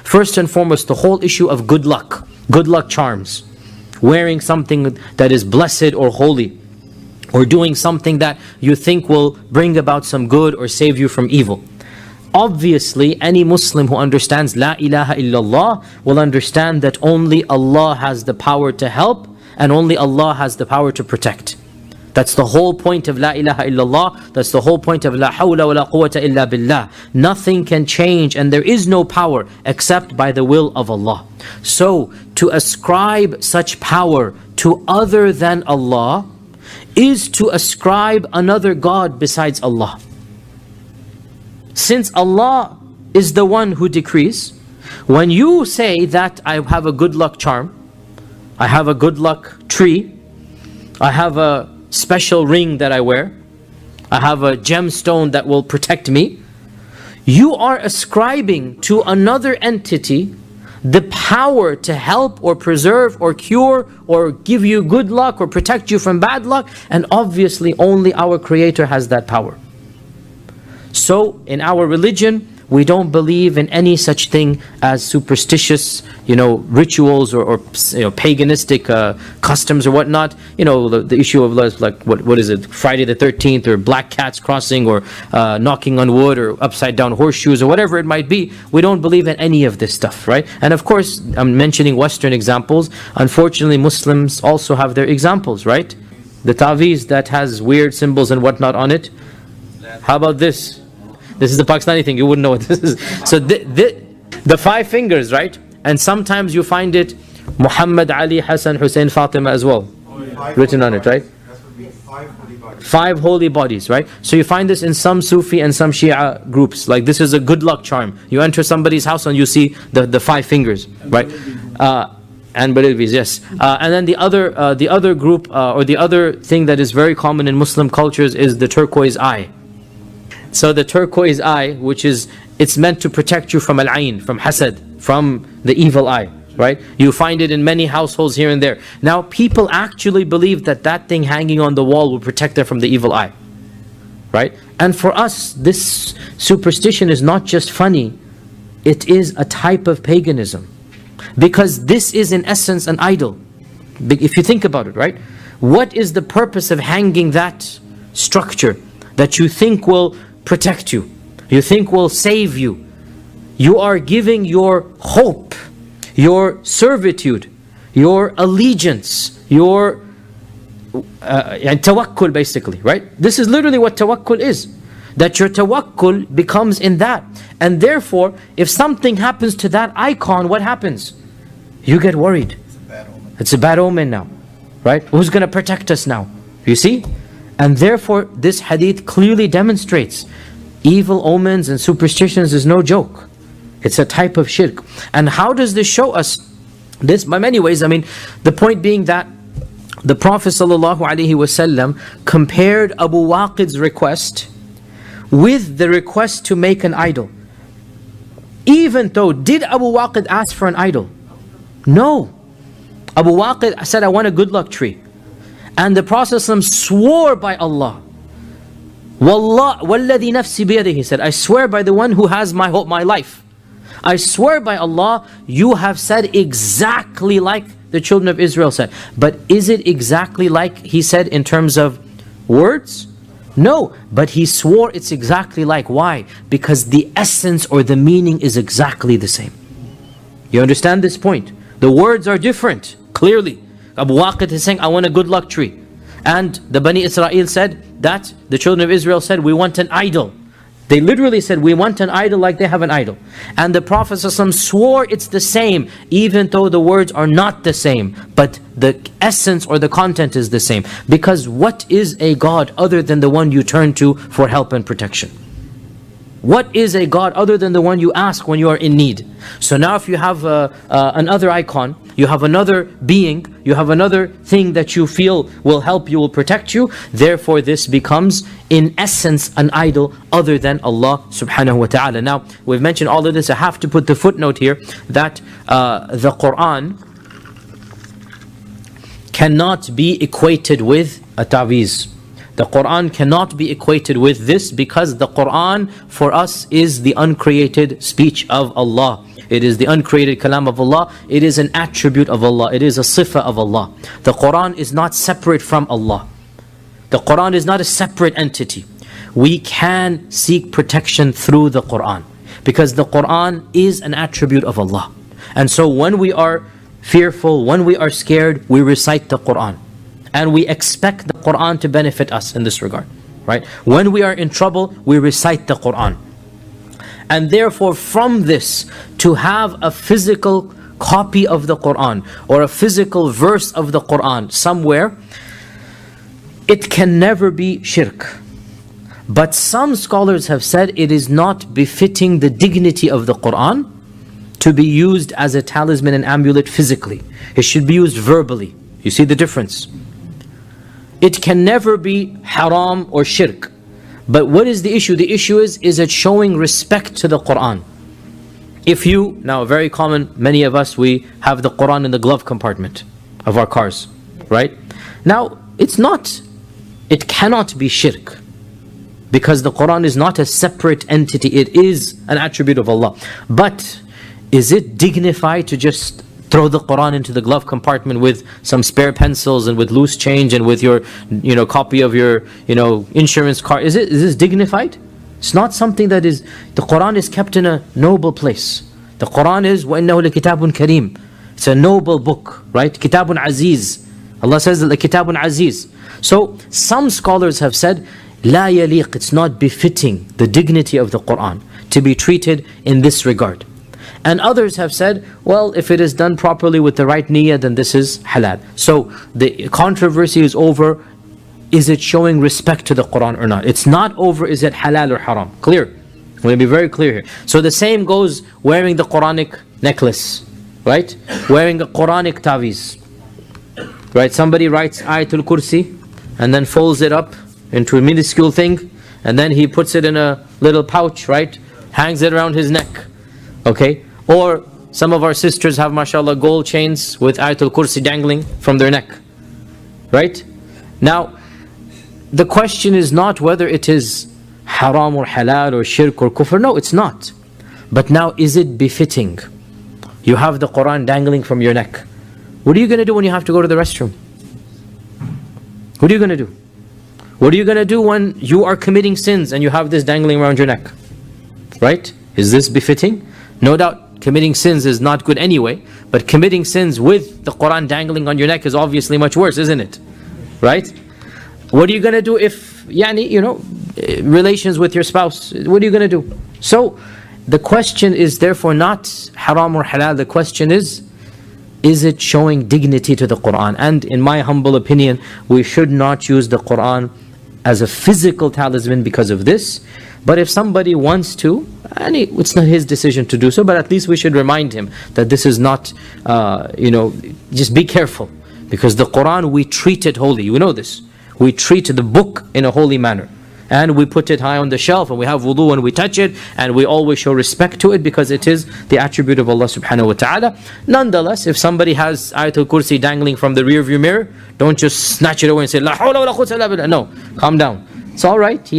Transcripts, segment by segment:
First and foremost, the whole issue of good luck charms, wearing something that is blessed or holy, or doing something that you think will bring about some good or save you from evil. Obviously, any Muslim who understands La ilaha illallah will understand that only Allah has the power to help and only Allah has the power to protect. That's the whole point of La ilaha illallah. That's the whole point of La hawla wa la quwwata illa billah. Nothing can change and there is no power except by the will of Allah. So, to ascribe such power to other than Allah is to ascribe another God besides Allah. Since Allah is the one who decrees, when you say that I have a good luck charm, I have a good luck tree, I have a special ring that I wear, I have a gemstone that will protect me, you are ascribing to another entity the power to help or preserve or cure or give you good luck or protect you from bad luck, and obviously only our Creator has that power. So in our religion, we don't believe in any such thing as superstitious, rituals or paganistic customs or whatnot. The issue of like what is it, Friday the 13th, or black cats crossing, or knocking on wood, or upside down horseshoes, or whatever it might be. We don't believe in any of this stuff, right? And of course, I'm mentioning Western examples. Unfortunately, Muslims also have their examples, right? The taweez that has weird symbols and whatnot on it. How about this? This is the Pakistani thing, you wouldn't know what this is. So the 5 fingers, right? And sometimes you find it Muhammad, Ali, Hassan, Hussein, Fatima as well, written on it, right? 5 holy bodies, right? So you find this in some Sufi and some Shia groups. Like, this is a good luck charm. You enter somebody's house and you see the 5 fingers, right? And Barilvis, yes. And then the other group, or the other thing that is very common in Muslim cultures, is the turquoise eye. So the turquoise eye, it's meant to protect you from al-ayn, from hasad, from the evil eye, right? You find it in many households here and there. Now, people actually believe that thing hanging on the wall will protect them from the evil eye, right? And for us, this superstition is not just funny, it is a type of paganism. Because this is in essence an idol. If you think about it, right? What is the purpose of hanging that structure that you think will protect you, you think will save you? You are giving your hope, your servitude, your allegiance, your tawakkul, basically, right? This is literally what tawakkul is. That your tawakkul becomes in that. And therefore, if something happens to that icon, what happens? You get worried. It's a bad omen now, right? Who's going to protect us now? You see? And therefore, this hadith clearly demonstrates evil omens and superstitions is no joke. It's a type of shirk. And how does this show us this? By many ways, the point being that the Prophet ﷺ compared Abu Waqid's request with the request to make an idol. Even though, did Abu Waqid ask for an idol? No. Abu Waqid said, I want a good luck tree. And the Prophet ﷺ swore by Allah. Wallah, walladhi nafsi biyadihi, he said, I swear by the one who has my life. I swear by Allah, you have said exactly like the children of Israel said. But is it exactly like he said in terms of words? No, but he swore it's exactly like. Why? Because the essence or the meaning is exactly the same. You understand this point? The words are different, clearly. Abu Waqid is saying, I want a good luck tree. And the Bani Israel said that, the children of Israel said, we want an idol. They literally said, we want an idol like they have an idol. And the Prophet ﷺ swore it's the same, even though the words are not the same. But the essence or the content is the same. Because what is a God other than the one you turn to for help and protection? What is a God other than the one you ask when you are in need? So now if you have another icon, you have another being, you have another thing that you feel will help you, will protect you, therefore this becomes in essence an idol other than Allah subhanahu wa ta'ala. Now we've mentioned all of this. I have to put the footnote here that the Quran cannot be equated with a taweez. The Quran cannot be equated with this, because the Quran for us is the uncreated speech of Allah. It is the uncreated kalam of Allah. It is an attribute of Allah. It is a sifa of Allah. The Quran is not separate from Allah. The Quran is not a separate entity. We can seek protection through the Quran, because the Quran is an attribute of Allah. And so when we are fearful, when we are scared, we recite the Quran. And we expect the Quran to benefit us in this regard. Right? When we are in trouble, we recite the Quran. And therefore, from this, to have a physical copy of the Quran or a physical verse of the Quran somewhere, it can never be shirk. But some scholars have said it is not befitting the dignity of the Quran to be used as a talisman and amulet physically. It should be used verbally. You see the difference? It can never be haram or shirk. But what is the issue? The issue is it showing respect to the Quran? If you, now very common, many of us, we have the Quran in the glove compartment of our cars, right? Now, it cannot be shirk, because the Quran is not a separate entity. It is an attribute of Allah. But is it dignified to just throw the Quran into the glove compartment with some spare pencils and with loose change and with your copy of your insurance card? Is this dignified? It's not something that is. The Quran is kept in a noble place. The Quran is وَإِنَّهُ لَكِتَابٌ كَرِيمٌ. It's a noble book, right? Kitabun Aziz. Allah says that Kitabun Aziz. So some scholars have said لا يليق, it's not befitting the dignity of the Quran to be treated in this regard. And others have said, well, if it is done properly with the right niyyah, then this is halal. So the controversy is over, is it showing respect to the Quran or not? It's not over, is it halal or haram? Clear? I'm going to be very clear here. So the same goes wearing the Quranic necklace, right? Wearing a Quranic taviz, right? Somebody writes Ayatul Kursi and then folds it up into a minuscule thing, and then he puts it in a little pouch, right? Hangs it around his neck, okay? Or some of our sisters have, mashallah, gold chains with Ayatul Kursi dangling from their neck, right? Now, the question is not whether it is haram or halal or shirk or kufr. No, it's not. But now, is it befitting? You have the Quran dangling from your neck. What are you going to do when you have to go to the restroom? What are you going to do? What are you going to do when you are committing sins and you have this dangling around your neck? Right? Is this befitting? No doubt committing sins is not good anyway, but committing sins with the Quran dangling on your neck is obviously much worse, isn't it? Right? What are you going to do if, relations with your spouse, what are you going to do? So, the question is therefore not haram or halal, the question is it showing dignity to the Quran? And in my humble opinion, we should not use the Quran as a physical talisman because of this. But if somebody wants to, and it's not his decision to do so, but at least we should remind him that this is not, just be careful. Because the Quran, we treat it holy. You know this. We treat the book in a holy manner. And we put it high on the shelf, and we have wudu when we touch it, and we always show respect to it because it is the attribute of Allah subhanahu wa ta'ala. Nonetheless, if somebody has Ayatul Kursi dangling from the rear view mirror, don't just snatch it away and say, La hawla wa la quwwata illa billah. No, calm down. It's alright.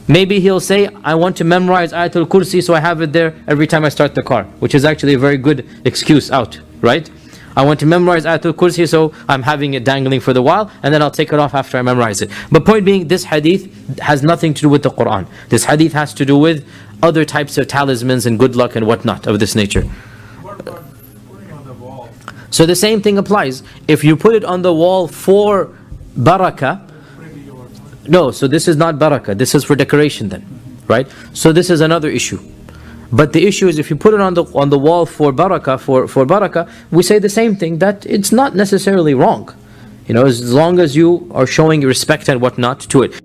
Maybe he'll say, I want to memorize Ayatul Kursi, so I have it there every time I start the car, which is actually a very good excuse out, right? I want to memorize Ayatul Kursi, so I'm having it dangling for the while, and then I'll take it off after I memorize it. But point being, this hadith has nothing to do with the Quran. This hadith has to do with other types of talismans and good luck and whatnot of this nature. What about putting on the wall? So the same thing applies. If you put it on the wall for barakah, no, so this is not barakah, this is for decoration then, right? So this is another issue. But the issue is if you put it on the wall for barakah, for barakah, we say the same thing, that it's not necessarily wrong. As long as you are showing respect and whatnot to it.